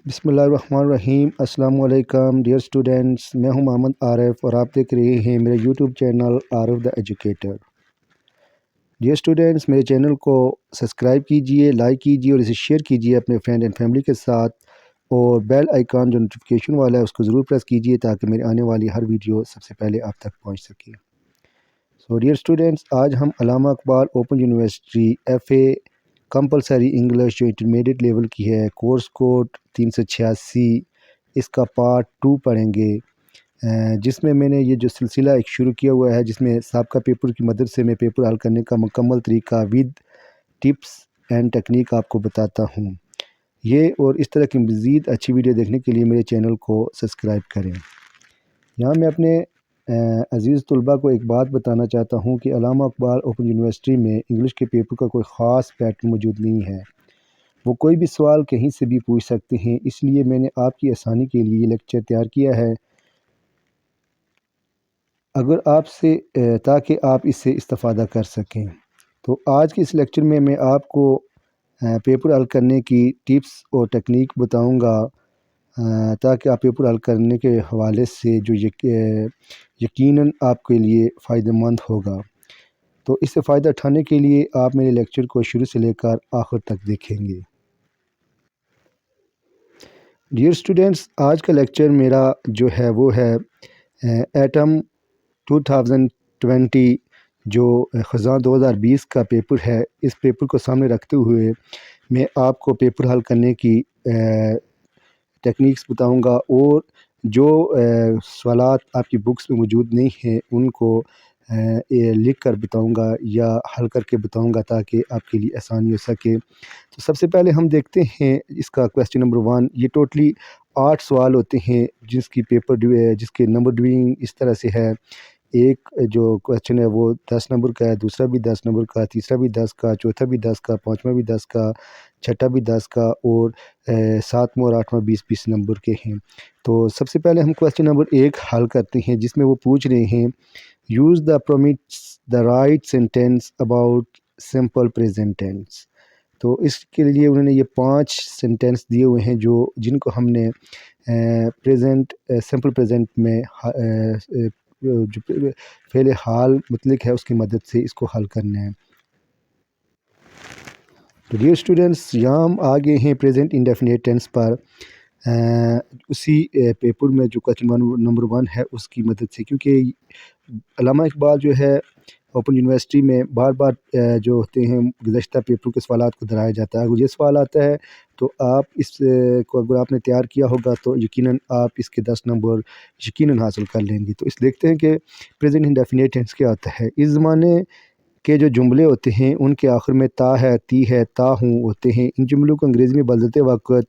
بسم اللہ الرحمن الرحیم۔ السلام علیکم ڈیئر اسٹوڈنٹس، میں ہوں محمد عارف اور آپ دیکھ رہے ہیں میرے یوٹیوب چینل عارف دا ایجوکیٹر۔ ڈیئر اسٹوڈنٹس، میرے چینل کو سبسکرائب کیجئے، لائک کیجئے اور اسے شیئر کیجئے اپنے فرینڈ اینڈ فیملی کے ساتھ، اور بیل آئیکن جو نوٹیفیکیشن والا ہے اس کو ضرور پریس کیجئے تاکہ میرے آنے والی ہر ویڈیو سب سے پہلے آپ تک پہنچ سکے۔ ڈیئر اسٹوڈنٹس، آج ہم علامہ Iqbal open university FA compulsory English جو انٹرمیڈیٹ لیول کی ہے، کورس کوڈ 386، اس کا پارٹ 2 پڑھیں گے، جس میں نے یہ جو سلسلہ ایک شروع کیا ہوا ہے، جس میں سابقہ پیپر کی مدد سے میں پیپر حل کرنے کا مکمل طریقہ ود ٹپس اینڈ ٹیکنیک آپ کو بتاتا ہوں۔ یہ اور اس طرح کی مزید اچھی ویڈیو دیکھنے کے لیے میرے چینل کو سبسکرائب کریں۔ یہاں میں اپنے عزیز طلباء کو ایک بات بتانا چاہتا ہوں کہ علامہ اقبال اوپن یونیورسٹی میں انگلش کے پیپر کا کوئی خاص پیٹرن موجود نہیں ہے۔ وہ کوئی بھی سوال کہیں سے بھی پوچھ سکتے ہیں، اس لیے میں نے آپ کی آسانی کے لیے یہ لیکچر تیار کیا ہے تاکہ آپ اس سے استفادہ کر سکیں۔ تو آج کے اس لیکچر میں آپ کو پیپر حل کرنے کی ٹپس اور ٹیکنیک بتاؤں گا، تاکہ آپ پیپر حل کرنے کے حوالے سے جو یقیناً آپ کے لیے فائدہ مند ہوگا۔ تو اس سے فائدہ اٹھانے کے لیے آپ میرے لیکچر کو شروع سے لے کر آخر تک دیکھیں گے۔ ڈیئر اسٹوڈنٹس، آج کا لیکچر میرا جو ہے وہ ہے ایٹم 2020 جو خزاں 2020 کا پیپر ہے۔ اس پیپر کو سامنے رکھتے ہوئے میں آپ کو پیپر حل کرنے کی ٹیکنیکس بتاؤں گا، اور جو سوالات آپ کی بکس میں موجود نہیں ہیں ان کو لکھ کر بتاؤں گا یا حل کر کے بتاؤں گا تاکہ آپ کے لیے آسانی ہو سکے۔ تو سب سے پہلے ہم دیکھتے ہیں اس کا کویسچن نمبر 1۔ یہ ٹوٹلی 8 سوال ہوتے ہیں جس کے نمبر ڈوئنگ اس طرح سے ہے۔ ایک جو کویسچن ہے وہ 10 نمبر کا ہے، دوسرا بھی 10 نمبر کا، تیسرا بھی 10 کا، چوتھا بھی 10 کا، پانچواں بھی 10 کا، چھٹا بھی 10 کا، اور ساتواں اور آٹھواں 20 نمبر کے ہیں۔ تو سب سے پہلے ہم کویسچن نمبر 1 حل کرتے ہیں، جس میں وہ پوچھ رہے ہیں use the prompts the right sentence about simple present tense. تو اس کے لیے انہوں نے یہ 5 سینٹینس دیے ہوئے ہیں جن کو ہم نے سمپل پریزنٹ میں جو فعل حال مطلق ہے اس کی مدد سے اس کو حل کرنا ہے۔ تو ڈیئر اسٹوڈنٹس، یہاں ہم آگے ہیں پریزنٹ انڈیفینیٹ ٹینس پر، اسی پیپر میں جو کویسچن نمبر 1 ہے اس کی مدد سے، کیونکہ علامہ اقبال جو ہے اوپن یونیورسٹی میں بار بار جو ہوتے ہیں گزشتہ پیپر کے سوالات کو دہرایا جاتا ہے۔ اگر یہ سوال آتا ہے تو آپ اس کو اگر آپ نے تیار کیا ہوگا تو یقیناً آپ اس کے 10 نمبر یقیناً حاصل کر لیں گے۔ تو اس دیکھتے ہیں کہ پریزنٹ انڈیفینیٹ ٹینس کیا ہوتا ہے۔ اس زمانے کے جو جملے ہوتے ہیں ان کے آخر میں تا ہے، تی ہے، تا ہوں ہوتے ہیں۔ ان جملوں کو انگریزی میں بدلتے وقت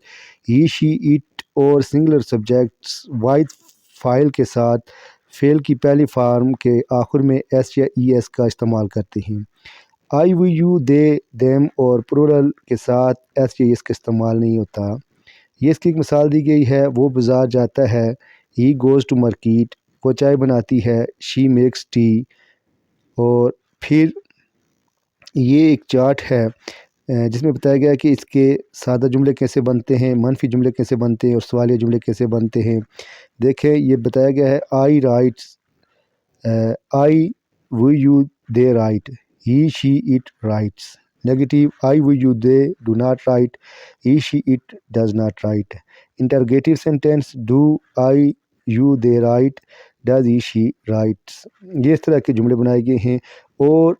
ہی، شی، اٹ اور سنگولر سبجیکٹس واحد فاعل کے ساتھ فعل کی پہلی فارم کے آخر میں ایس یا ای ایس کا استعمال کرتے ہیں۔ آئی، وی، یو، دے، دیم اور پلورل کے ساتھ ایس یا ایس کا استعمال نہیں ہوتا۔ یہ اس کی ایک مثال دی گئی ہے، وہ بازار جاتا ہے، ہی گوز ٹو مارکیٹ، وہ چائے بناتی ہے، شی میکس ٹی۔ اور پھر یہ ایک چارٹ ہے جس میں بتایا گیا کہ اس کے سادہ جملے کیسے بنتے ہیں، منفی جملے کیسے بنتے ہیں اور سوالیہ جملے کیسے بنتے ہیں۔ دیکھیں، یہ بتایا گیا ہے I writes, I, we, you, they write, he, she, it writes. Negative, I, we, you, they do not write, he, she, it does not write. Interrogative sentence, do, I, you, they write, does, he, she writes. یہ اس طرح کے جملے بنائے گئے ہیں۔ اور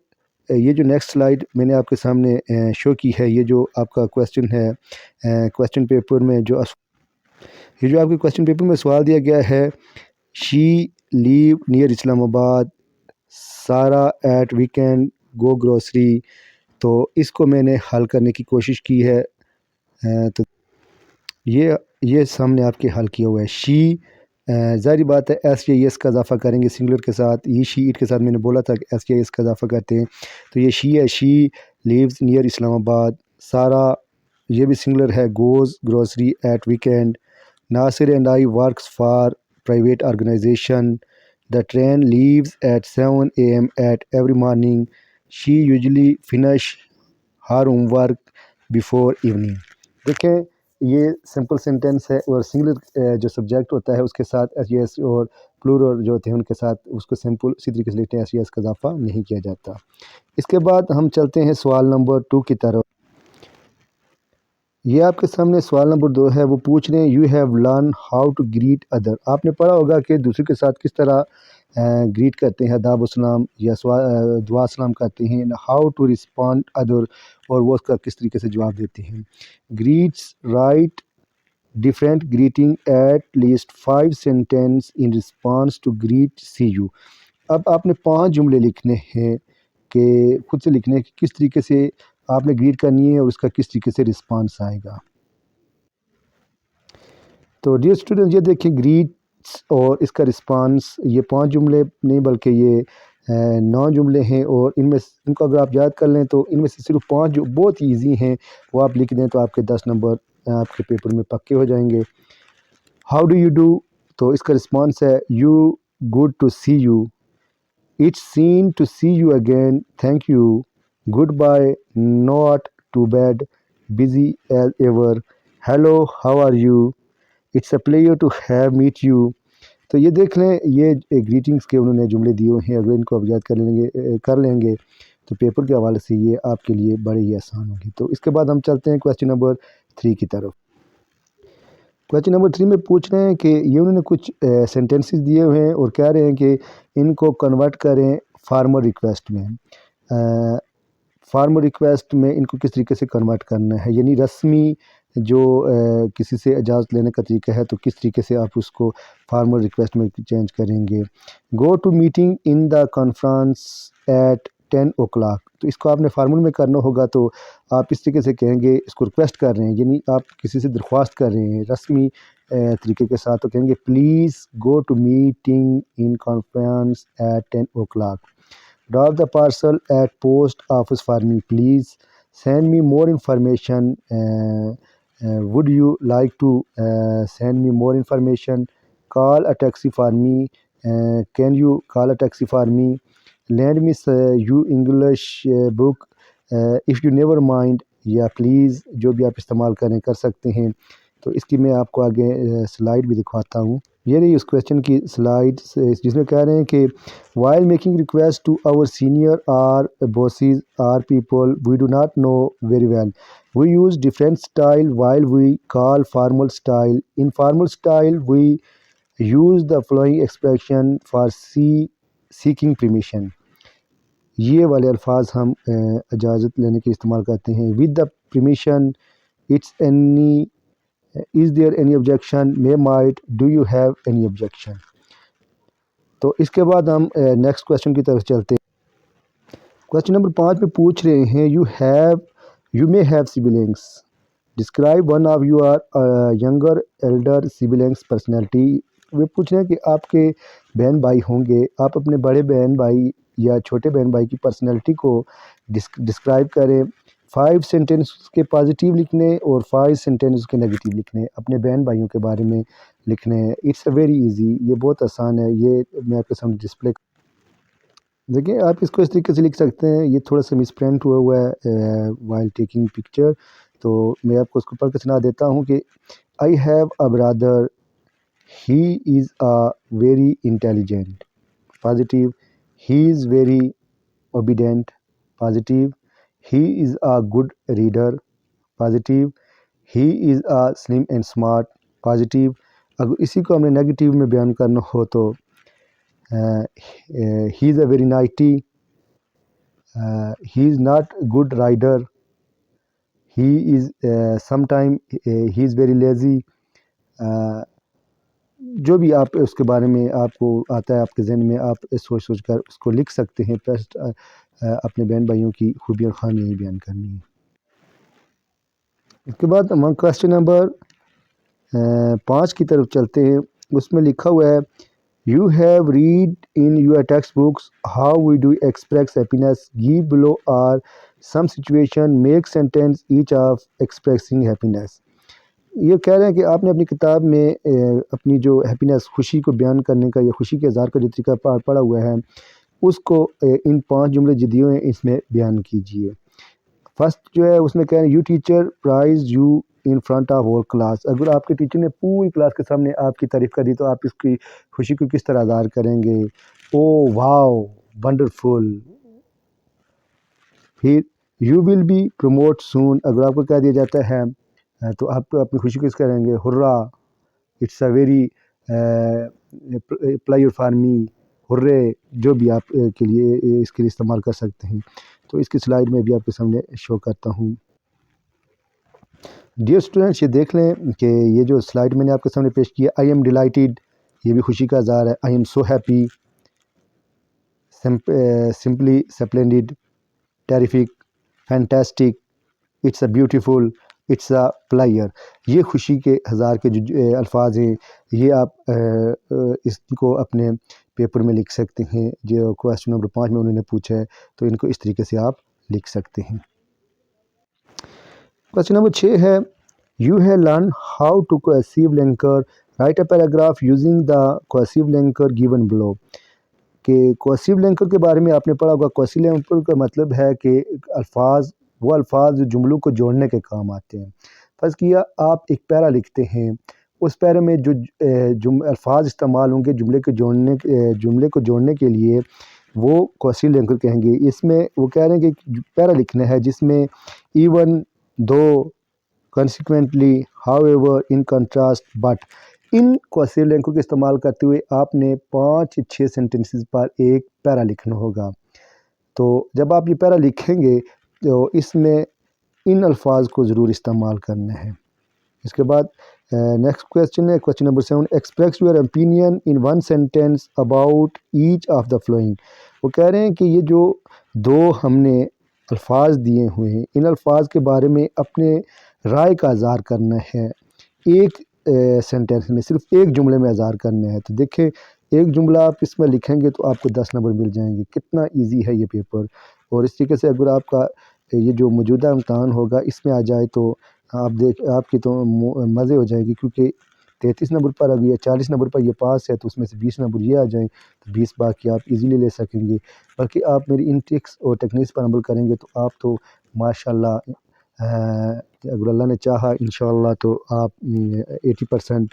یہ جو نیکسٹ سلائیڈ میں نے آپ کے سامنے شو کی ہے، یہ جو آپ کا کویسچن ہے کویسچن پیپر میں یہ جو آپ کے کویسچن پیپر میں سوال دیا گیا ہے، شی لیو نیئر اسلام آباد، سارا ایٹ ویکینڈ گو گروسری۔ تو اس کو میں نے حل کرنے کی کوشش کی ہے۔ تو یہ سامنے آپ کے حل کیا ہوا ہے۔ شی، ظاہری بات ہے ایس یا ایس کا اضافہ کریں گے سنگولر کے ساتھ، یہ شی اٹ کے ساتھ میں نے بولا تھا کہ ایس یا ایس کا اضافہ کرتے ہیں۔ تو یہ شی ہے، شی لیوز نیئر اسلام آباد۔ سارا، یہ بھی سنگولر ہے، goes grocery at weekend. Nasir and I works for private organization. The train leaves at 7 AM at every morning. She usually finish her homework before evening. دیکھیں، یہ سمپل سینٹینس ہے اور singular جو سبجیکٹ ہوتا ہے اس کے ساتھ ایس یس اور پلورل جو ہوتے ہیں ان کے ساتھ اس کو سمپل اسی طریقے سے لکھتے ہیں، ایس یس کا اضافہ نہیں کیا جاتا۔ اس کے بعد ہم چلتے ہیں سوال نمبر 2 کی طرف۔ یہ آپ کے سامنے سوال نمبر 2 ہے، وہ پوچھ رہے ہیں you have learn how to greet other. آپ نے پڑھا ہوگا کہ دوسرے کے ساتھ کس طرح گریٹ کرتے ہیں، آداب السلام یا دعا سلام کرتے ہیں، ہاؤ ٹو رسپونڈ ادر، اور وہ اس کا کس طریقے سے جواب دیتے ہیں۔ Greets write different greeting at least 5 sentence in response to greet see you۔ اب آپ نے 5 جملے لکھنے ہیں کہ خود سے لکھنے ہیں کہ کس طریقے سے آپ نے گریٹ کرنی ہے اور اس کا کس طریقے سے رسپانس آئے گا۔ تو ڈیئر اسٹوڈنٹ، یہ دیکھیں گریٹس اور اس کا رسپانس، یہ 5 جملے نہیں بلکہ یہ 9 جملے ہیں، اور ان کو اگر آپ یاد کر لیں تو ان میں سے صرف 5 جو بہت ایزی ہیں وہ آپ لکھ دیں تو آپ کے 10 نمبر آپ کے پیپر میں پکے ہو جائیں گے۔ ہاؤ ڈو یو ڈو، تو اس کا رسپانس ہے you good to see you, it's seen to see you again, thank you, goodbye, not too bad, busy as ever, hello how are you, it's a pleasure to have met you. تو یہ دیکھ لیں، یہ greetings کے انہوں نے جملے دیے ہیں، اگر ان کو آپ یاد کر لیں گے تو پیپر کے حوالے سے یہ آپ کے لیے بڑے ہی آسان ہوگی۔ تو اس کے بعد ہم چلتے ہیں کویسچن نمبر 3 کی طرف۔ کویسچن نمبر 3 میں پوچھ رہے ہیں کہ یہ انہوں نے کچھ سینٹینسز دیے ہوئے ہیں اور کہہ رہے ہیں کہ ان کو کنورٹ کریں فارمل ریکویسٹ میں۔ فارمل ریکویسٹ میں ان کو کس طریقے سے کنورٹ کرنا ہے، یعنی رسمی جو کسی سے اجازت لینے کا طریقہ ہے تو کس طریقے سے آپ اس کو فارمل ریکویسٹ میں چینج کریں گے۔ Go to meeting in the conference at 10 o'clock، تو اس کو آپ نے فارمل میں کرنا ہوگا تو آپ اس طریقے سے کہیں گے، اس کو ریکویسٹ کر رہے ہیں یعنی آپ کسی سے درخواست کر رہے ہیں رسمی طریقے کے ساتھ، تو کہیں گے please go to meeting in conference at 10 o'clock، drop the parcel at post office for me, please send me more information, would you like to send me more information، call a taxi for me، can you call a taxi for me، lend me you English book if you never mind، یا please جو بھی آپ استعمال کر سکتے ہیں۔ تو اس کی میں آپ کو آگے سلائیڈ بھی دکھاتا ہوں، یہ رہی اس کویسچن کی سلائیڈ جس میں کہہ رہے ہیں کہ while making request to our senior or bosses or people we do not know very well we use different style while we call formal style in formal style we use the following expression for seeking permission، یہ والے الفاظ ہم اجازت لینے کے استعمال کرتے ہیں۔ with the permission، is there any objection، may might، do you have any objection۔ تو اس کے بعد ہم نیکسٹ کویسچن کی طرف چلتے ہیں۔ کویسچن نمبر 5 میں پوچھ رہے ہیں you may have siblings، describe one of your younger elder siblings personality۔ وہ پوچھ رہے ہیں کہ آپ کے بہن بھائی ہوں گے، آپ اپنے بڑے بہن بھائی یا چھوٹے بہن بھائی کی پرسنالٹی کو ڈسکرائب کریں۔ 5 سینٹینس کے پازیٹیو لکھنے اور 5 سینٹینس کے نیگیٹیو لکھنے، اپنے بہن بھائیوں کے بارے میں لکھنے ہیں۔ اٹس اے ویری ایزی، یہ بہت آسان ہے، یہ میں آپ کے سامنے ڈسپلے دیکھیں، آپ اس کو اس طریقے سے لکھ سکتے ہیں۔ یہ تھوڑا سا مس پرنٹ ہوا ہے وائل ٹیکنگ پکچر، تو میں آپ کو اس کو پڑھ کے سنا دیتا ہوں کہ I have a brother, he is a very intelligent, positive, he is very obedient, positive, he is a good reader, positive, he is a slim and smart, positive. اگر اسی کو ہم نے نیگیٹیو میں بیان کرنا ہو تو he is a very naughty, he is not good rider, he is some time he is very lazy. جو بھی آپ اس کے بارے میں آپ کو آتا ہے آپ کے ذہن میں، آپ سوچ کر اس کو لکھ سکتے ہیں۔ بیسٹ اپنے بہن بھائیوں کی خوبیاں خامیاں بیان کرنی ہے۔ اس کے بعد ہم کویسچن نمبر 5 کی طرف چلتے ہیں۔ اس میں لکھا ہوا ہے you have read in your textbooks how we do express happiness, give below are some situation, make sentence each of expressing happiness. یہ کہہ رہے ہیں کہ آپ نے اپنی کتاب میں اپنی جو ہیپینیس، خوشی کو بیان کرنے کا یا خوشی کے اظہار کا جو طریقہ پڑھا ہوا ہے اس کو ان 5 جملے جو دیے ہوئے ہیں اس میں بیان کیجیے۔ فرسٹ جو ہے اس میں کہہ رہے ہیں you teacher praise you in front of whole class. اگر آپ کے ٹیچر نے پوری کلاس کے سامنے آپ کی تعریف کر دی تو آپ اس کی خوشی کو کس طرح اظہار کریں گے؟ او واو ونڈرفل. پھر یو ول بی پروموٹ سون. اگر آپ کو کہہ دیا جاتا ہے تو آپ اپنی خوشی کو کس کریں گے؟ Hurrah it's a very pleasure for me. Hurray جو بھی آپ کے لیے اس کے لیے استعمال کر سکتے ہیں. تو اس کی سلائڈ میں بھی آپ کے سامنے شو کرتا ہوں. ڈیئر اسٹوڈنٹس، یہ دیکھ لیں کہ یہ جو سلائڈ میں نے آپ کے سامنے پیش کیا، آئی ایم ڈیلائٹیڈ، یہ بھی خوشی کا اظہار ہے. I am so happy, simply splendid, terrific, fantastic, it's a beautiful, it's a player. یہ خوشی کے اظہار کے جو الفاظ ہیں، یہ آپ اس کو اپنے پیپر میں لکھ سکتے ہیں. جو کویسچن نمبر 5 میں انہوں نے پوچھا ہے تو ان کو اس طریقے سے آپ لکھ سکتے ہیں. کویسچن نمبر 6 ہے you have learn how to cohesive linker, write a paragraph using the cohesive linker given below. کہ کوہیسیو لنکر کے بارے میں آپ نے پڑھا ہوگا. کوہیسیو لنکر کا مطلب ہے کہ وہ الفاظ جو جملوں کو جوڑنے کے کام آتے ہیں. فرض کیا آپ ایک پیرا لکھتے ہیں، اس پیرے میں جو الفاظ استعمال ہوں گے جملے کو جوڑنے کے لیے وہ کوہیسیو لنکر کہیں گے. اس میں وہ کہہ رہے ہیں کہ پیرا لکھنا ہے جس میں even, though, consequently, however, in contrast, but. ان کوہیسیو لنکر کا استعمال کرتے ہوئے آپ نے 5-6 سینٹنسز پر ایک پیرا لکھنا ہوگا. تو جب آپ یہ پیرا لکھیں گے تو اس میں ان الفاظ کو ضرور استعمال کرنا ہے. اس کے بعد نیکسٹ کویسچن ہے question number 7، express your opinion in one sentence about each of the flowing. وہ کہہ رہے ہیں کہ یہ جو دو ہم نے الفاظ دیے ہوئے ہیں، ان الفاظ کے بارے میں اپنے رائے کا اظہار کرنا ہے. ایک سینٹینس میں، صرف ایک جملے میں اظہار کرنا ہے. تو دیکھیں ایک جملہ آپ اس میں لکھیں گے تو آپ کو 10 نمبر مل جائیں گے. کتنا ایزی ہے یہ پیپر. اور اس طریقے سے اگر آپ کا یہ جو موجودہ امتحان ہوگا اس میں آ جائے تو آپ کی تو مزے ہو جائیں گے، کیونکہ 33 نمبر پر اگر 40 نمبر پر یہ پاس ہے تو اس میں سے 20 نمبر یہ آ جائیں تو 20 باقی آپ ایزیلی لے سکیں گے. بلکہ آپ میری ان ٹرکس اور ٹیکنیکس پر عمل کریں گے تو آپ تو ماشاءاللہ اگر اللہ نے چاہا انشاءاللہ تو آپ 80%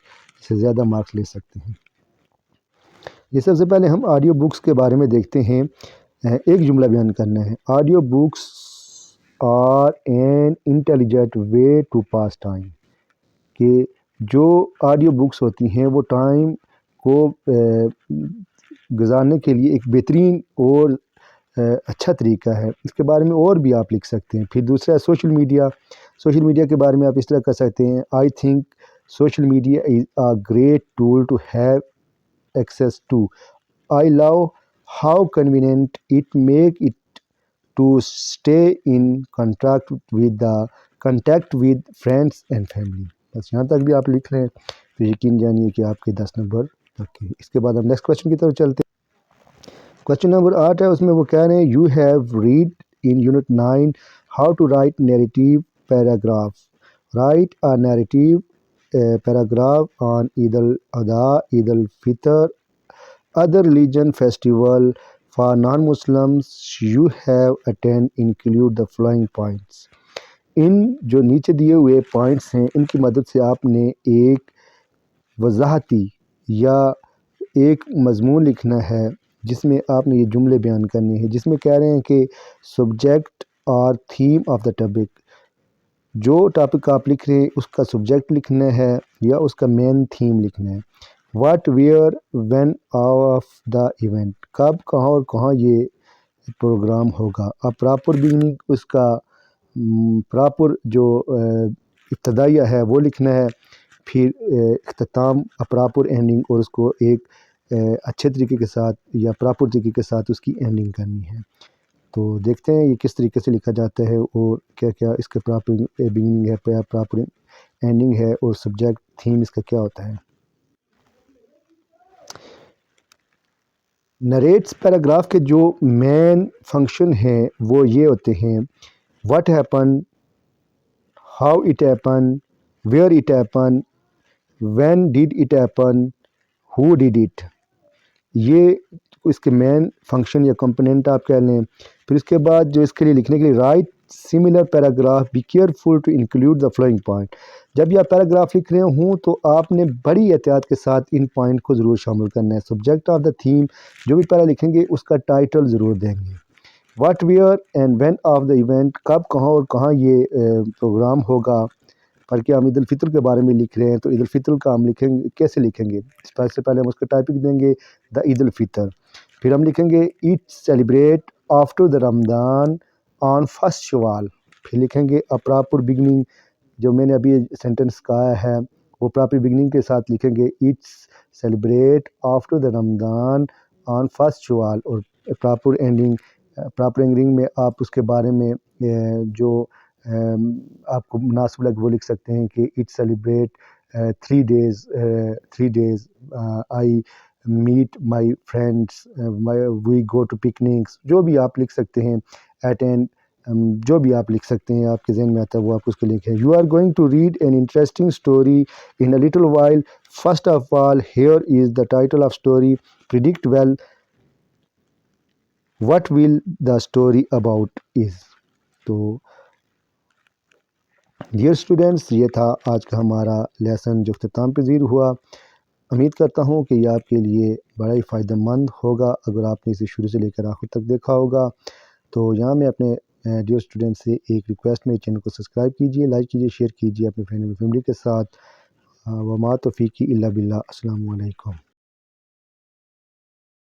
سے زیادہ مارکس لے سکتے ہیں. یہ سب سے پہلے ہم آڈیو بکس کے بارے میں دیکھتے ہیں. ایک جملہ بیان کرنا ہے. Audio books are an intelligent way to pass time. کہ جو آڈیو بکس ہوتی ہیں وہ ٹائم کو گزارنے کے لیے ایک بہترین اور اچھا طریقہ ہے. اس کے بارے میں اور بھی آپ لکھ سکتے ہیں. پھر دوسرا ہے سوشل میڈیا. سوشل میڈیا کے بارے میں آپ اس طرح کر سکتے ہیں. I think social media is a great tool to have access to. I love how convenient it make it to stay in contact with friends and family. بس یہاں تک بھی آپ لکھ لیں تو یقین جانیے کہ آپ کے 10 نمبر تک. اس کے بعد ہم نیکسٹ کویسچن کی طرف چلتے ہیں. کویسچن نمبر 8 ہے، اس میں وہ کہہ رہے ہیں you have read in unit 9 how to write narrative paragraph. Write a narrative paragraph on Eid al-Adha, Eid al-Fitr, other religion festival for non-Muslims you have attend include the following points. ان جو نیچے دیے ہوئے points ہیں ان کی مدد سے آپ نے ایک وضاحتی یا ایک مضمون لکھنا ہے جس میں آپ نے یہ جملے بیان کرنے ہیں، جس میں کہہ رہے ہیں کہ سبجیکٹ اور تھیم آف دا ٹاپک. جو ٹاپک آپ لکھ رہے ہیں اس کا سبجیکٹ لکھنا ہے یا اس کا مین تھیم لکھنا ہے. What where when of the event. کب، کہاں اور کہاں یہ پروگرام ہوگا. اب پراپر بگننگ، اس کا پراپر جو ابتدائیہ ہے وہ لکھنا ہے. پھر اختتام، پراپر اینڈنگ، اور اس کو ایک اچھے طریقے کے ساتھ یا پراپر طریقے کے ساتھ اس کی اینڈنگ کرنی ہے. تو دیکھتے ہیں یہ کس طریقے سے لکھا جاتا ہے اور کیا کیا اس کے پراپر بگننگ ہے، پراپر اینڈنگ ہے، اور سبجیکٹ تھیم اس کا کیا ہوتا ہے. نریٹس پیراگراف کے جو مین فنکشن ہیں وہ یہ ہوتے ہیں: what happen, how it happen, where it happen, when did it happen, who did it. یہ اس کے مین فنکشن یا کمپوننٹ آپ کہہ لیں. پھر اس کے بعد جو اس کے لیے لکھنے کے لیے right similar paragraph, be careful to include the following point. جب یہ پیراگراف لکھ رہے ہوں تو آپ نے بڑی احتیاط کے ساتھ ان پوائنٹ کو ضرور شامل کرنا ہے. سبجیکٹ آف دا تھیم، جو بھی پیرا لکھیں گے اس کا ٹائٹل ضرور دیں گے. What where and when of the event, کب کہاں اور کہاں یہ پروگرام ہوگا. بلکہ ہم عید الفطر کے بارے میں لکھ رہے ہیں تو عید الفطر کا ہم لکھیں گے کیسے لکھیں گے. اس سے پہلے ہم اس کا ٹاپک دیں گے دا عید الفطر. پھر ہم لکھیں گے Eid celebrate after the Ramadan on first Shawwal. پھر لکھیں گے اے پراپر بگننگ، جو میں نے ابھی سینٹنس کہا ہے وہ پراپر بگننگ کے ساتھ لکھیں گے Eid celebrate after the Ramadan on first Shawwal. اور پراپر اینڈنگ میں آپ اس کے بارے میں جو آپ کو مناسب لگ وہ لکھ سکتے ہیں کہ it celebrate 3 days I meet my friends we go to picnics. جو بھی آپ لکھ سکتے ہیں اٹینڈ، جو بھی آپ لکھ سکتے ہیں آپ کے ذہن میں آتا ہے وہ آپ اس کو لکھیں. You are going to read an interesting story in a little while. First of all here is the title of story. Predict well what will the story about is. تو ڈیئر اسٹوڈینٹس، یہ تھا آج کا ہمارا lesson جو اختتام پذیر ہوا. امید کرتا ہوں کہ یہ آپ کے لیے بڑا ہی فائدہ مند ہوگا اگر آپ نے اسے شروع سے لے کر آخر تک دیکھا ہوگا. تو یہاں میں اپنے ڈیئر اسٹوڈینٹ سے ایک ریکویسٹ، میرے چینل کو سبسکرائب کیجیے، لائک کیجیے، شیئر کیجیے اپنے فرینڈ اور فیملی کے ساتھ. وما توفیقی الا باللہ. السلام علیکم.